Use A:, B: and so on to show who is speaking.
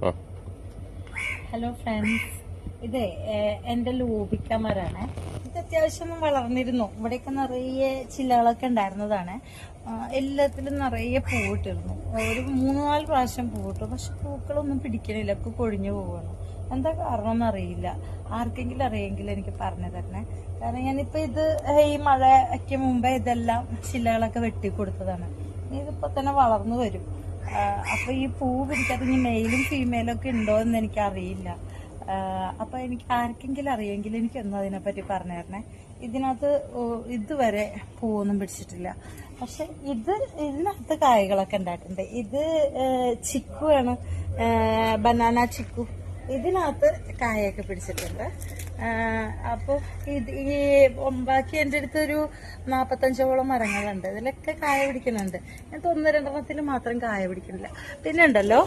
A: Hello friends, ഇത് എന്റെ ലൂബിക്ക മരമാണ്. ഇത് അത്യാവശ്യം വളർന്നിരുന്നു. ഇവിടെയൊക്കെ നിറയെ ചില്ലകളൊക്കെ ഉണ്ടായിരുന്നതാണ്. എല്ലാത്തിലും നിറയെ പൂവിട്ടിരുന്നു. ഒരു 3-4 പ്രാവശ്യം പൂവിട്ടു. പക്ഷെ പൂക്കളൊന്നും പിടിക്കണില്ല, ഒക്കെ കൊഴിഞ്ഞു പോവാണ്. എന്താ കാരണം എന്നറിയില്ല. ആർക്കെങ്കിലും അറിയെങ്കിൽ എനിക്ക് പറഞ്ഞു തരണേ. കാരണം ഞാനിപ്പോ ഇത് ഈ മഴയ്ക്ക് മുമ്പേ ഇതെല്ലാം ചില്ലകളൊക്കെ വെട്ടിക്കൊടുത്തതാണ്. ഇതിപ്പോ തന്നെ വളർന്നു വരും. അപ്പൊ ഈ പൂ പിടിക്കാത്ത ഇനി മെയിലും ഫീമെയിലും ഒക്കെ ഉണ്ടോ എന്ന് എനിക്ക് അറിയില്ല. അപ്പൊ എനിക്ക് ആർക്കെങ്കിലും അറിയെങ്കിൽ എനിക്ക് ഒന്നും അതിനെപ്പറ്റി പറഞ്ഞു തരണേ. ഇതിനകത്ത് ഇതുവരെ പൂവൊന്നും പിടിച്ചിട്ടില്ല. പക്ഷെ ഇതിനകത്ത് കായകളൊക്കെ ഉണ്ടായിട്ടുണ്ട്. ഇത് ചിക്കുവാണ്, ബനാന ചിക്കു. ഇതിനകത്ത് കായൊക്കെ പിടിച്ചിട്ടുണ്ട്. അപ്പോൾ ഈ ബാക്കി എൻ്റെ അടുത്തൊരു 45ഓളം മരങ്ങളുണ്ട്. ഇതിലൊക്കെ കായ പിടിക്കുന്നുണ്ട്. ഞാൻ 1-2 മാത്രം കായ പിടിക്കുന്നില്ല. പിന്നെ ഉണ്ടല്ലോ